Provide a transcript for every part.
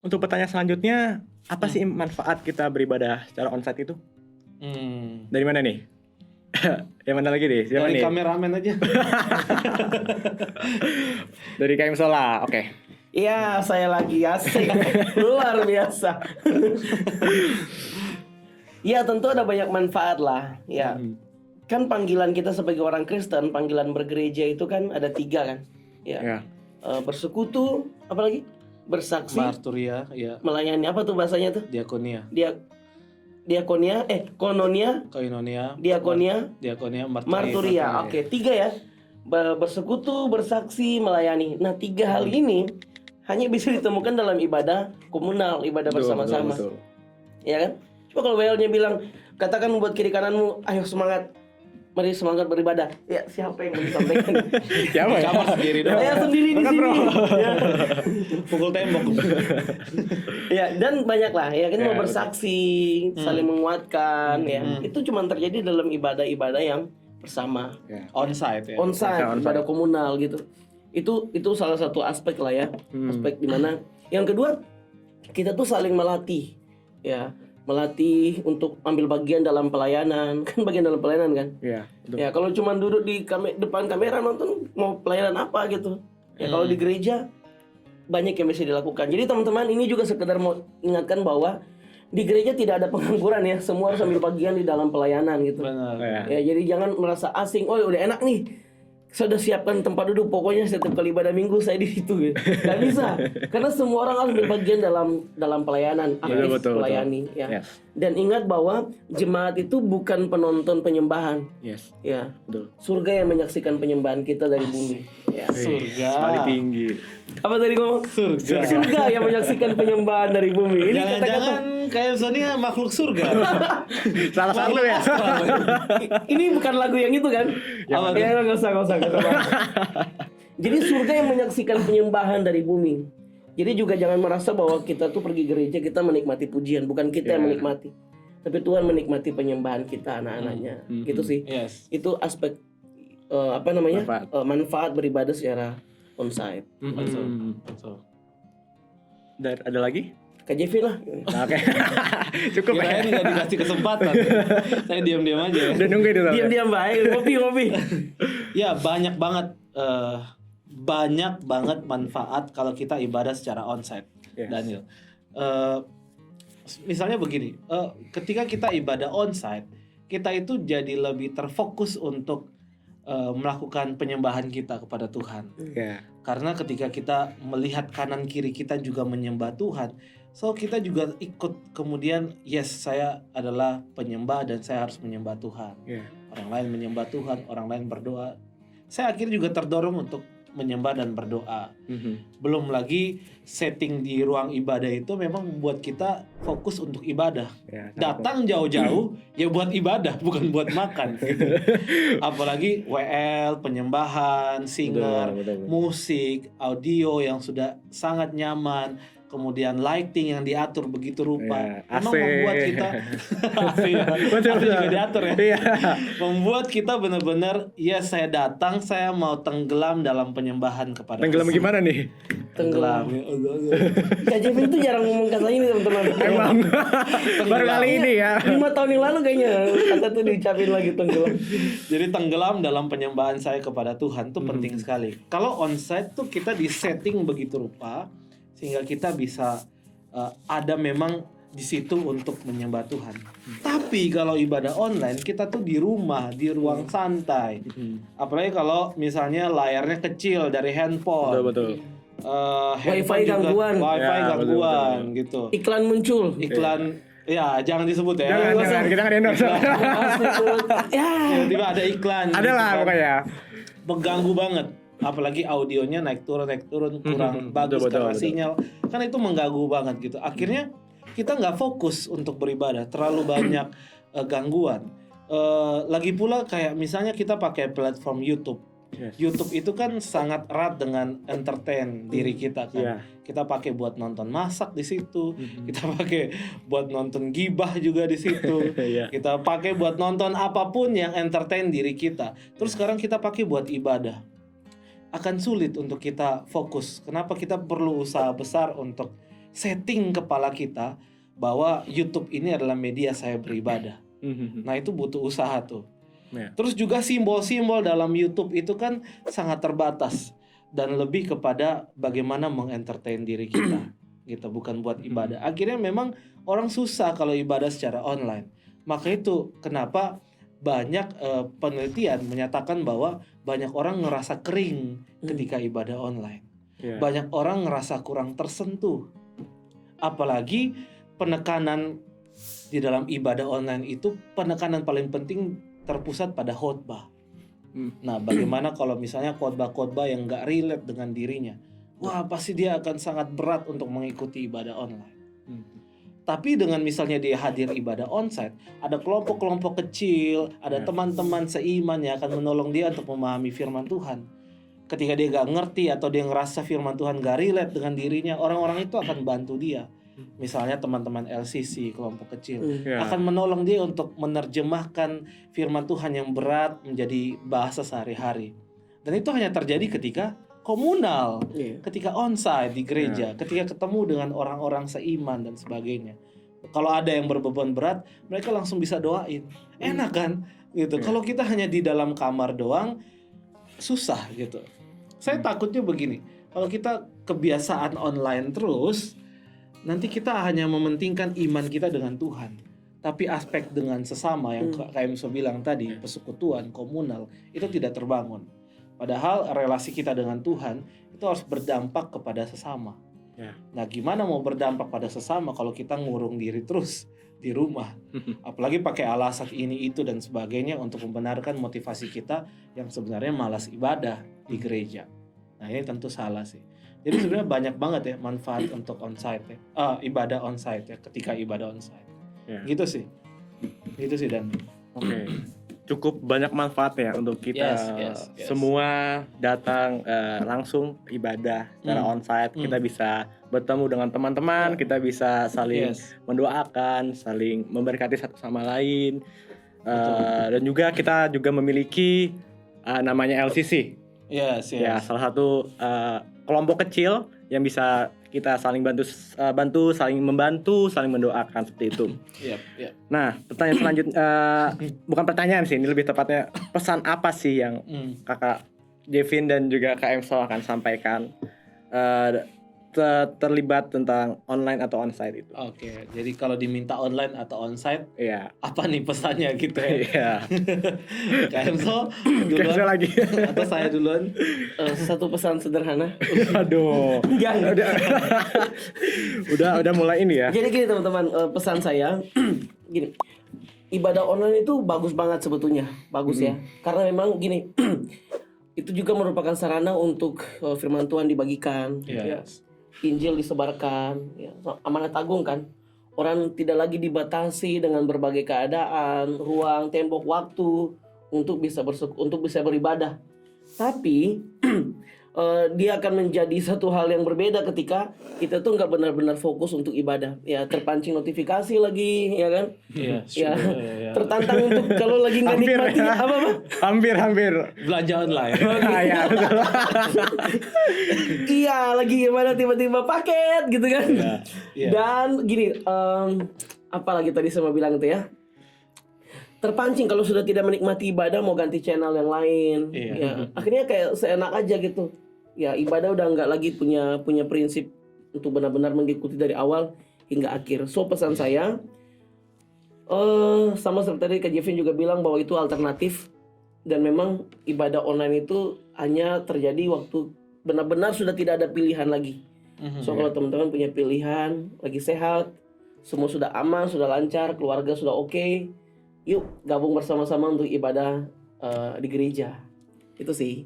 Untuk pertanyaan selanjutnya, apa sih manfaat kita beribadah secara onsite itu? Dari mana nih? Yang mana lagi nih? Siapa Dari nih? kameramen aja. Dari KM Sola. Oke. Iya, saya lagi asik. Luar biasa. Ya, tentu ada banyak manfaat lah. Ya, kan panggilan kita sebagai orang Kristen, panggilan bergereja itu kan ada 3 kan. Ya. Ya. Bersekutu, apalagi bersaksi, Marturia, ya. melayani, apa tuh bahasanya tuh? Diakonia, Koinonia, koinonia, diakonia, diakonia, marturia. Oke, 3 ya. Bersekutu, bersaksi, melayani. Nah, 3 hal ini hanya bisa ditemukan dalam ibadah komunal, ibadah bersama-sama. Betul. Ya kan? Coba kalau WL-nya bilang, katakan buat kiri kananmu, ayo semangat, mari semangat beribadah. Ya, siapa yang mau disampaikan? Siapa ya? Kamar sendiri dong. Saya sendiri di sini. Ya. Pukul tembok. Ya, dan banyak lah ya kan, Ya, mau bersaksi, saling menguatkan ya. Itu cuma terjadi dalam ibadah-ibadah yang bersama, Ya. Onsite ya. onsite, Onsite. ibadah komunal gitu. Itu salah satu aspek lah ya. Aspek dimana yang kedua, kita tuh saling melatih. Ya, melatih untuk ambil bagian dalam pelayanan. Kan bagian dalam pelayanan kan. Iya, betul. Ya, kalau cuma duduk di depan kamera nonton, mau pelayanan apa gitu. Ya, kalau di gereja banyak yang bisa dilakukan. Jadi teman-teman, ini juga sekedar mau ingatkan bahwa di gereja tidak ada pengangguran ya. Semua harus ambil bagian di dalam pelayanan gitu. Benar. Ya. Ya, jadi jangan merasa asing. Oh, udah enak nih, saya udah siapkan tempat duduk, pokoknya setiap kali ibadah minggu saya di situ gitu. Gak bisa, karena semua orang harus berbagian dalam pelayanan, aktif betul. melayani ya. Yes. Dan ingat bahwa jemaat itu bukan penonton penyembahan. Yes. Ya, Betul. surga yang menyaksikan penyembahan kita dari bumi. Ya. Surga. Sekali tinggi. Apa tadi ngomong? Surga. Surga yang menyaksikan penyembahan dari bumi. Ini kata-kata Jangan-jangan kayak Sony makhluk surga. Salah satu ya. ini bukan lagu yang itu kan? Apa tuh? Ya, nggak usah. Jadi surga yang menyaksikan penyembahan dari bumi. Jadi juga jangan merasa bahwa kita tuh pergi gereja kita menikmati pujian, bukan kita yang menikmati, tapi Tuhan menikmati penyembahan kita anak-anaknya. Gitu sih. Yes. Itu aspek Manfaat. manfaat beribadah secara onsite. Betul. Dan ada lagi? KJV lah. Oke. Cukup ya. Kirain nggak dikasih kesempatan. Saya diam-diam aja. Udah nunggu itu. Diam-diam baik, ngopi. Ya banyak banget manfaat kalau kita ibadah secara onsite, Yes. Daniel. Misalnya begini, ketika kita ibadah onsite, kita itu jadi lebih terfokus untuk melakukan penyembahan kita kepada Tuhan. Ya. Karena ketika kita melihat kanan kiri kita juga menyembah Tuhan, so kita juga ikut kemudian, yes, saya adalah penyembah dan saya harus menyembah Tuhan. Ya. Orang lain menyembah Tuhan, orang lain berdoa. Saya akhirnya juga terdorong untuk menyembah dan berdoa. Belum lagi setting di ruang ibadah itu memang membuat kita fokus untuk ibadah. Ya, Datang jauh-jauh ya buat ibadah, bukan buat makan gitu. Apalagi WL, penyembahan, singer, Betul. musik, audio yang sudah sangat nyaman, kemudian lighting yang diatur begitu rupa. Ya, Memang AC. membuat kita AC ya. Betul. AC juga diatur ya. Iya. Membuat kita benar-benar, ya saya datang, saya mau tenggelam dalam penyembahan kepada Tenggelam Tuhan. gimana nih? Tenggelam. KJV itu jarang ngomong kata ini teman-teman. Emang baru kali ini ya. 5 tahun yang lalu kayaknya kata itu diucapin lagi tenggelam. Jadi tenggelam dalam penyembahan saya kepada Tuhan itu penting sekali. Kalau onsite tuh kita di setting begitu rupa sehingga kita bisa ada memang di situ untuk menyembah Tuhan. Tapi kalau ibadah online kita tuh di rumah, di ruang santai. Apalagi kalau misalnya layarnya kecil dari handphone. Betul. Handphone Wifi juga- gangguan. Wifi Ya, gangguan gitu. Iklan muncul. Iklan ya jangan disebut ya. Jangan, kita nggak endorse. Ya. Tiba-tiba ada iklan. Ada lah kan. pokoknya. Mengganggu banget. Apalagi audionya naik turun kurang bagus betul, karena betul. sinyal. Kan itu mengganggu banget gitu. Akhirnya kita nggak fokus untuk beribadah. Terlalu banyak gangguan. Lagi pula kayak misalnya kita pakai platform YouTube. Yes. YouTube itu kan sangat erat dengan entertain diri kita kan. Iya. Kita pakai buat nonton masak di situ, kita pakai buat nonton gibah juga di situ. Iya. Kita pakai buat nonton apapun yang entertain diri kita. Terus sekarang kita pakai buat ibadah. Akan sulit untuk kita fokus. Kenapa kita perlu usaha besar untuk setting kepala kita bahwa YouTube ini adalah media saya beribadah. Nah, itu butuh usaha tuh. Terus juga simbol-simbol dalam YouTube itu kan sangat terbatas dan lebih kepada bagaimana mengentertain diri kita gitu, bukan buat ibadah. Akhirnya memang orang susah kalau ibadah secara online. Maka itu kenapa banyak penelitian menyatakan bahwa banyak orang ngerasa kering ketika ibadah online. Banyak orang ngerasa kurang tersentuh. Apalagi penekanan di dalam ibadah online itu, penekanan paling penting terpusat pada khotbah. Nah, bagaimana kalau misalnya khotbah-khotbah yang nggak relate dengan dirinya? Wah, pasti dia akan sangat berat untuk mengikuti ibadah online. Tapi dengan misalnya dia hadir ibadah onsite, ada kelompok-kelompok kecil, ada teman-teman seiman yang akan menolong dia untuk memahami firman Tuhan. Ketika dia gak ngerti atau dia ngerasa firman Tuhan gak relate dengan dirinya, orang-orang itu akan bantu dia. Misalnya teman-teman LCC, kelompok kecil, akan menolong dia untuk menerjemahkan firman Tuhan yang berat menjadi bahasa sehari-hari. Dan itu hanya terjadi ketika komunal, ketika onsite di gereja, ketika ketemu dengan orang-orang seiman dan sebagainya. Kalau ada yang berbeban berat, mereka langsung bisa doain. Enak kan? Gitu. Kalau kita hanya di dalam kamar doang, susah gitu. Saya takutnya begini, kalau kita kebiasaan online terus, nanti kita hanya mementingkan iman kita dengan Tuhan. Tapi aspek dengan sesama yang kayak Musa bilang tadi, persekutuan, komunal, itu tidak terbangun. Padahal relasi kita dengan Tuhan itu harus berdampak kepada sesama. Nah, gimana mau berdampak pada sesama kalau kita ngurung diri terus di rumah? Apalagi pakai alasan ini, itu, dan sebagainya untuk membenarkan motivasi kita yang sebenarnya malas ibadah di gereja. Nah, ini tentu salah sih. Jadi sebenarnya banyak banget ya manfaat untuk onsite ya. Ibadah onsite ya, ketika ibadah onsite. Gitu sih. Gitu sih, Dan. Oke. Cukup banyak manfaatnya untuk kita semua datang langsung ibadah secara onsite. Kita bisa bertemu dengan teman-teman, kita bisa saling mendoakan, saling memberkati satu sama lain. Dan juga kita juga memiliki namanya LCC. Ya, salah satu kelompok kecil yang bisa kita saling bantu, saling membantu, saling mendoakan seperti itu. Nah, pertanyaan selanjutnya, bukan pertanyaan sih, ini lebih tepatnya pesan apa sih yang Kakak Jevin dan juga Kak Emso akan sampaikan terlibat tentang online atau onsite itu? Oke, jadi kalau diminta online atau onsite, apa nih pesannya gitu ya? Kak Emso duluan lagi atau saya duluan? Satu pesan sederhana. Aduh, udah mulai ini ya. Jadi gini teman-teman, pesan saya gini, ibadah online itu bagus banget sebetulnya, bagus ya. Karena memang gini, itu juga merupakan sarana untuk firman Tuhan dibagikan. Injil disebarkan, amanat agung kan. Orang tidak lagi dibatasi dengan berbagai keadaan, ruang, tembok, waktu untuk bisa beribadah. Tapi dia akan menjadi satu hal yang berbeda ketika kita tuh nggak benar-benar fokus untuk ibadah. Ya, terpancing notifikasi lagi, ya kan? Tertantang untuk kalau lagi nggak nikmati apa? Hampir belanja online. Iya, lagi gimana tiba-tiba paket gitu kan? Dan gini, apa lagi tadi saya mau bilang itu ya? Terpancing kalau sudah tidak menikmati ibadah mau ganti channel yang lain. Akhirnya kayak seenak aja gitu. Ya, ibadah udah nggak lagi punya prinsip untuk benar-benar mengikuti dari awal hingga akhir. So, pesan saya sama seperti tadi Kak Jevin juga bilang bahwa itu alternatif, dan memang ibadah online itu hanya terjadi waktu benar-benar sudah tidak ada pilihan lagi. So, kalau teman-teman punya pilihan, lagi sehat, semua sudah aman, sudah lancar, keluarga sudah oke, yuk gabung bersama-sama untuk ibadah di gereja. Itu sih.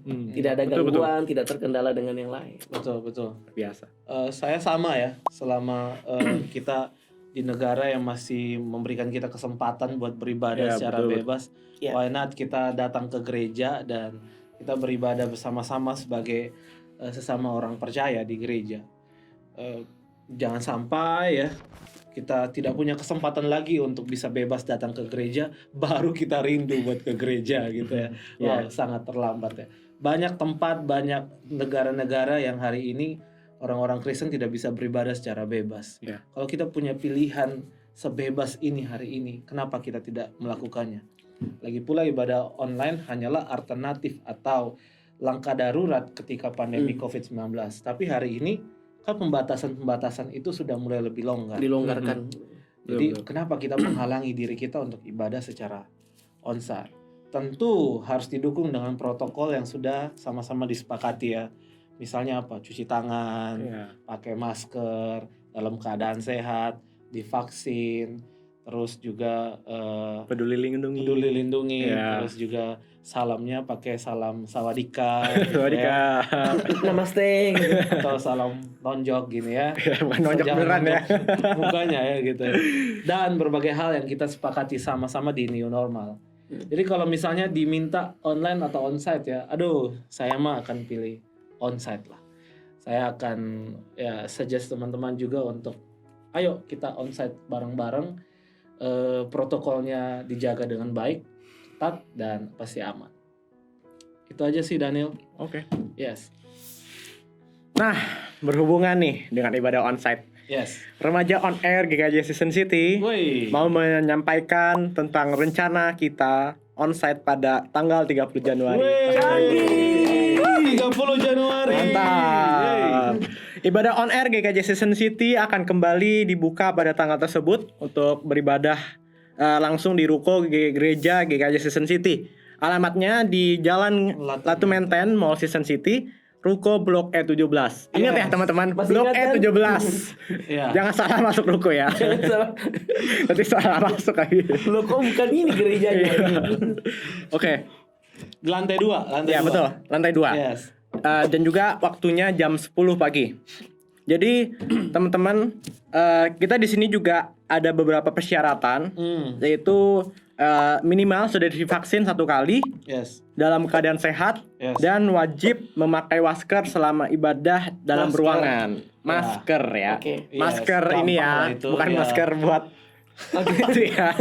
Tidak ada gangguan, tidak terkendala dengan yang lain. Betul. Biasa. Saya sama ya, selama kita di negara yang masih memberikan kita kesempatan buat beribadah secara bebas, why not kita datang ke gereja dan kita beribadah bersama-sama sebagai sesama orang percaya di gereja. Jangan sampai ya kita tidak punya kesempatan lagi untuk bisa bebas datang ke gereja, baru kita rindu buat ke gereja gitu ya. Sangat terlambat ya. Banyak tempat, banyak negara-negara yang hari ini orang-orang Kristen tidak bisa beribadah secara bebas. Ya. Kalau kita punya pilihan sebebas ini hari ini, kenapa kita tidak melakukannya? Lagi pula ibadah online hanyalah alternatif atau langkah darurat ketika pandemi COVID-19. Tapi hari ini kan pembatasan-pembatasan itu sudah mulai lebih longgar. Dilonggarkan. Jadi kenapa kita menghalangi diri kita untuk ibadah secara onsite? Tentu harus didukung dengan protokol yang sudah sama-sama disepakati ya. Misalnya apa? Cuci tangan, pakai masker, dalam keadaan sehat, divaksin, terus juga peduli lindungi, terus juga salamnya pakai salam sawadika, sawadika, namaste, atau salam nonjok gini ya. Bukan nonjok beneran ya, mukanya ya gitu. Dan berbagai hal yang kita sepakati sama-sama di new normal. Jadi kalau misalnya diminta online atau onsite ya, aduh, saya mah akan pilih onsite lah. Saya akan ya suggest teman-teman juga untuk ayo kita onsite bareng-bareng, protokolnya dijaga dengan baik, ketat dan pasti aman. Itu aja sih Daniel. Oke. Yes. Nah, berhubungan nih dengan ibadah onsite. Yes. Remaja on Air GKJ Season City mau menyampaikan tentang rencana kita onsite pada tanggal 30 Januari. 30 Januari. Mantap. Ibadah on Air GKJ Season City akan kembali dibuka pada tanggal tersebut untuk beribadah langsung di ruko gereja GKJ Season City. Alamatnya di Jalan Latu Menten, Mall Season City, Ruko Blok E17. Ingat ya teman-teman, Blok E17. Jangan salah masuk ruko ya. Nanti salah masuk lagi. Loh kok bukan ini gerejanya? Oke. Di lantai 2, Ya, betul, lantai 2. Yes. Dan juga waktunya jam 10 pagi. Jadi teman-teman, kita di sini juga ada beberapa persyaratan, yaitu minimal sudah divaksin 1 kali, dalam keadaan sehat, dan wajib memakai masker selama ibadah dalam ruangan. Masker ya, masker ini ya, bukan masker buat itu ya.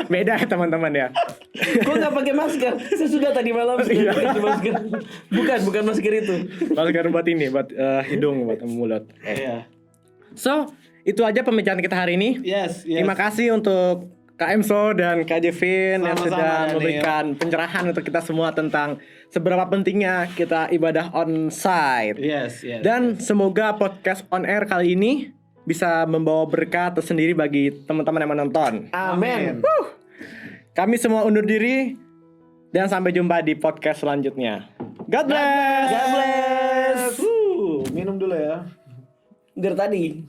Beda ya teman-teman ya. Gue nggak pakai masker. Saya sudah tadi malam sudah pakai masker. Bukan masker itu. Masker buat ini, buat hidung, buat mulut. So, itu aja pembicaraan kita hari ini. Terima kasih untuk Kak Emso dan Kak Jevin yang sudah memberikan pencerahan untuk kita semua tentang seberapa pentingnya kita ibadah on-site. Dan semoga podcast on air kali ini bisa membawa berkat tersendiri bagi teman-teman yang menonton. Amin. Kami semua undur diri dan sampai jumpa di podcast selanjutnya. God bless. God bless. Minum dulu ya. Biar tadi.